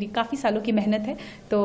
मेरी काफ़ी सालों की मेहनत है, तो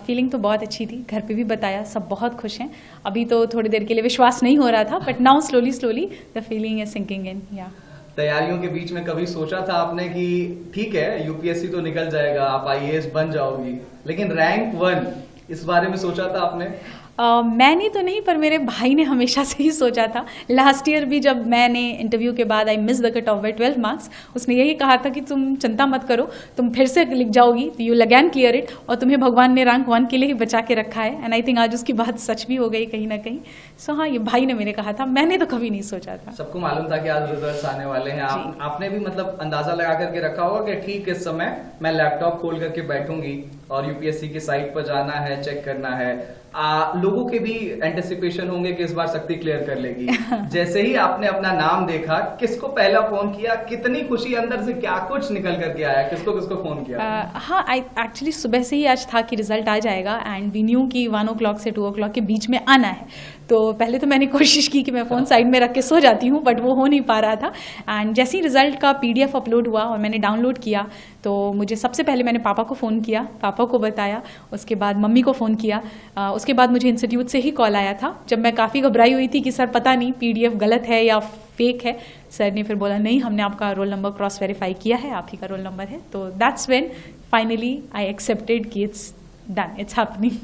फीलिंग तो बहुत अच्छी थी। घर पे भी बताया, सब बहुत खुश हैं। अभी तो थोड़ी देर के लिए विश्वास नहीं हो रहा था, but now slowly the feeling is sinking in. या तैयारियों के बीच में कभी सोचा था आपने कि ठीक है यूपीएससी तो निकल जाएगा, आप आईएएस बन जाओगी, लेकिन रैंक 1 इस बारे में सोचा था आपने? मैंने तो नहीं, पर मेरे भाई ने हमेशा से ही सोचा था। लास्ट ईयर भी जब मैंने इंटरव्यू के बाद I miss the cut off by 12 marks, उसने यही कहा था कि तुम चिंता मत करो, तुम फिर से लिख जाओगी, you will again clear it, और तुम्हें भगवान ने रैंक 1 के लिए ही बचा के रखा है। एंड आई थिंक आज उसकी बात सच भी हो गई कहीं ना कहीं। सो हाँ, ये भाई ने मेरे कहा था, मैंने तो कभी नहीं सोचा था। सबको मालूम था कि आज रिजल्ट्स आने वाले हैं, आपने भी मतलब अंदाजा लगा करके रखा होगा कि ठीक इस समय मैं लैपटॉप खोल करके बैठूंगी और यूपीएससी की साइट पर जाना है, चेक करना है। लोगों के भी एंटिसिपेशन होंगे कि इस बार शक्ति क्लियर कर लेगी। जैसे ही आपने अपना नाम देखा, किसको पहला फोन किया, कितनी खुशी अंदर से, क्या कुछ निकल करके आया, किसको किसको फोन किया? हाँ, एक्चुअली सुबह से ही आज था कि रिजल्ट आ जाएगा, एंड वी न्यू कि 1 o'clock से 2 o'clock के बीच में आना है। तो पहले तो मैंने कोशिश की कि मैं फ़ोन साइड में रख के सो जाती हूँ, बट वो हो नहीं पा रहा था। एंड जैसे ही रिजल्ट का PDF अपलोड हुआ और मैंने डाउनलोड किया, तो मुझे सबसे पहले मैंने पापा को फ़ोन किया, पापा को बताया, उसके बाद मम्मी को फ़ोन किया। उसके बाद मुझे इंस्टीट्यूट से ही कॉल आया था, जब मैं काफ़ी घबराई हुई थी कि सर पता नहीं PDF गलत है या फेक है। सर ने फिर बोला नहीं, हमने आपका रोल नंबर क्रॉस वेरीफाई किया है, आप ही का रोल नंबर है। तो that's when finally I accepted कि it's done, it's happening.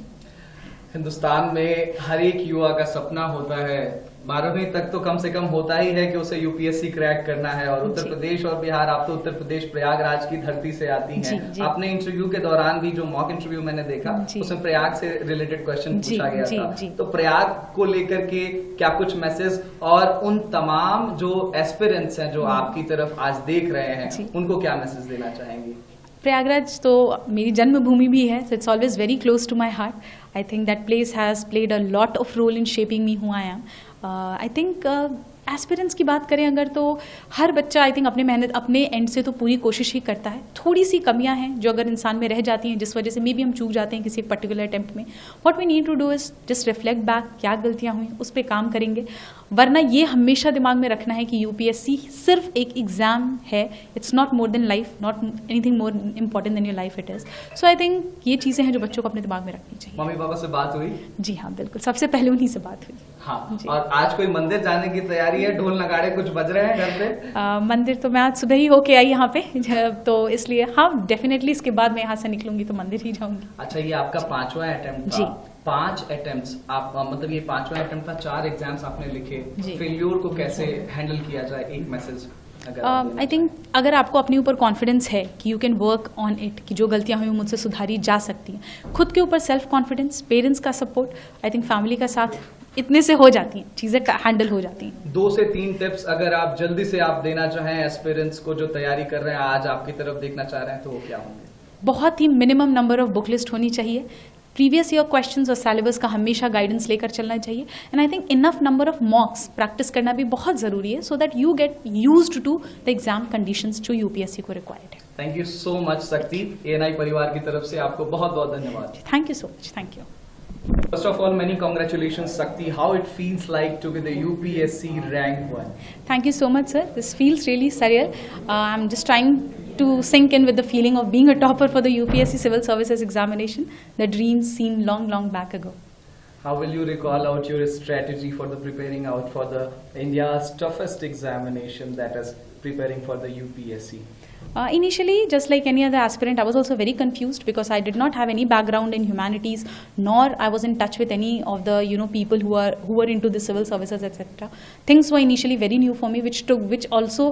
Hindustan में हर एक युवा का सपना होता है, 12वीं तक तो कम से कम होता ही है कि उसे यूपीएससी क्रैक करना है। और उत्तर प्रदेश और बिहार, आप तो उत्तर प्रदेश प्रयागराज की धरती से आती हैं। आपने इंटरव्यू के दौरान भी, जो मॉक इंटरव्यू मैंने देखा, उसमें प्रयाग से रिलेटेड क्वेश्चन पूछा गया था। तो प्रयाग को लेकर के क्या कुछ मैसेज, और उन तमाम जो एस्पिरेंट्स हैं जो आपकी तरफ आज देख रहे हैं, उनको क्या मैसेज देना चाहेंगी? प्रयागराज तो मेरी जन्मभूमि भी है, so it's always very close to my heart. I think that place has played a lot of role in shaping me who I am. I think aspirants की बात करें अगर, तो हर बच्चा आई थिंक अपने मेहनत, अपने एंड से तो पूरी कोशिश ही करता है। थोड़ी सी कमियां हैं जो अगर इंसान में रह जाती हैं, जिस वजह से मे बी हम चूक जाते हैं किसी एक पर्टिकुलर अटेम्प्ट में। What we need to do is just reflect back, क्या गलतियां हुई, उस पर काम करेंगे। वरना ये हमेशा दिमाग में रखना है कि यूपीएससी सिर्फ एक एग्जाम है, it's not more than life, not anything more important then your life it is. So I think ये चीज़ें हैं जो बच्चों को अपने दिमाग में रखनी चाहिए। मम्मी पापा से बात हुई? जी हाँ, बिल्कुल, सबसे पहले उन्हीं से बात हुई। हाँ, और आज कोई मंदिर जाने की तैयारी है? ढोल नगाड़े कुछ बज रहे हैं घर पे? मंदिर तो मैं आज सुबह ही होके आई यहाँ पे, तो इसलिए हाँ, डेफिनेटली इसके बाद मैं यहाँ से निकलूंगी तो मंदिर ही जाऊंगी। अच्छा, ये आपका 5वां अटेम्प्ट था? जी, 5 अटेम्प्ट्स आप, मतलब ये 5वां अटेम्प्ट था, 4 एग्जाम्स आपने लिखे। फेल्योर को कैसे हैंडल किया जाए, एक मैसेज? आई थिंक अगर आपको अपने ऊपर कॉन्फिडेंस है कि you can work on it, कि जो गलतियां हुई मुझसे सुधारी जा सकती हैं, खुद के ऊपर सेल्फ कॉन्फिडेंस, पेरेंट्स का सपोर्ट, आई थिंक फैमिली का साथ, इतने से हो जाती हैं चीजें, हैंडल हो जाती हैं। 2 से 3 टिप्स अगर आप जल्दी से आप देना चाहें एस्पिरेंट्स को जो तैयारी कर रहे हैं, आज आपकी तरफ देखना चाह रहे हैं, तो वो क्या होंगे? बहुत ही minimum number of book list होनी चाहिए। प्रीवियस ईयर क्वेश्चंस और सिलेबस का हमेशा गाइडेंस लेकर चलना चाहिए। And I think enough number of mocks practice करना भी बहुत जरूरी है, so that you get used to the exam conditions जो यूपीएससी को रिक्वायर्ड है। Thank you so much Shakti, ANI परिवार की तरफ से आपको बहुत बहुत धन्यवाद। Thank you so much. Thank you. First of all, many congratulations, Shakti. How it feels like to be the UPSC rank 1? Thank you so much, sir. This feels really surreal. I'm just trying to sink in with the feeling of being a topper for the UPSC Civil Services examination, the dream seen long, long back ago. How will you recall out your strategy for the preparing out for the India's toughest examination, that is preparing for the UPSC? Initially, just like any other aspirant, I was also very confused because I did not have any background in humanities, nor I was in touch with any of the people who were into the civil services, etc. Things were initially very new for me, which also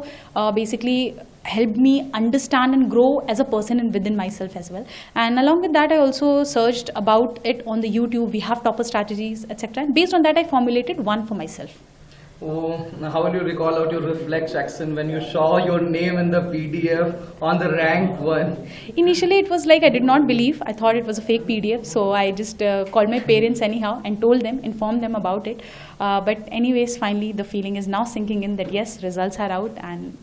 basically helped me understand and grow as a person and within myself as well. And along with that, I also searched about it on the YouTube. We have topper strategies, etc. And based on that, I formulated one for myself. Oh, how will you recall out your reflection when you saw your name in the PDF on the rank 1? Initially, it was like I did not believe. I thought it was a fake PDF. So I just called my parents anyhow and told them, informed them about it. But anyways, finally, the feeling is now sinking in that yes, results are out and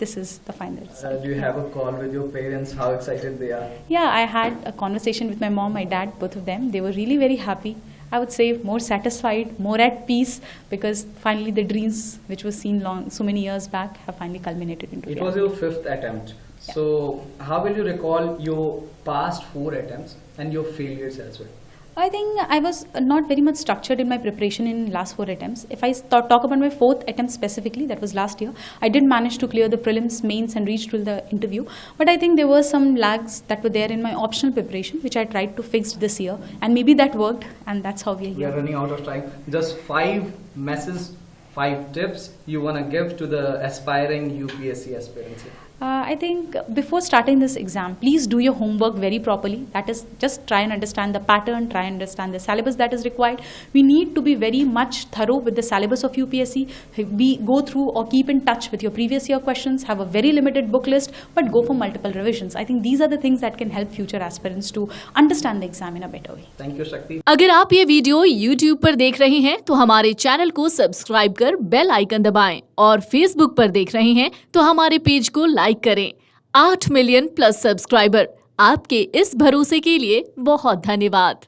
this is the final result. Do you have a call with your parents? How excited they are? Yeah, I had a conversation with my mom, my dad, both of them. They were really very happy. I would say more satisfied, more at peace, because finally the dreams which was seen so many years back have finally culminated into reality. It was your 5th attempt. So, how will you recall your past 4 attempts and your failures as well? I think I was not very much structured in my preparation in last 4 attempts. If I talk about my 4th attempt specifically, that was last year, I did manage to clear the prelims, mains and reach to the interview. But I think there were some lags that were there in my optional preparation, which I tried to fix this year. And maybe that worked, and that's how we are We are here. running out of time. Just 5 messages, 5 tips you want to give to the aspiring UPSC aspirants here. I think before starting this exam, please do your homework very properly. That is, just try and understand the pattern, try and understand the syllabus that is required. We need to be very much thorough with the syllabus of UPSC. Go through or keep in touch with your previous year questions, have a very limited book list, but go for multiple revisions. I think these are the things that can help future aspirants to understand the exam in a better way. Thank you, Shakti. अगर आप ये video YouTube पर देख रहे हैं तो हमारे channel को सब्सक्राइब कर बेल आइकन दबाएं और Facebook पर देख रहे हैं तो हमारे पेज को लाइक करें। 8 मिलियन प्लस सब्सक्राइबर, आपके इस भरोसे के लिए बहुत धन्यवाद।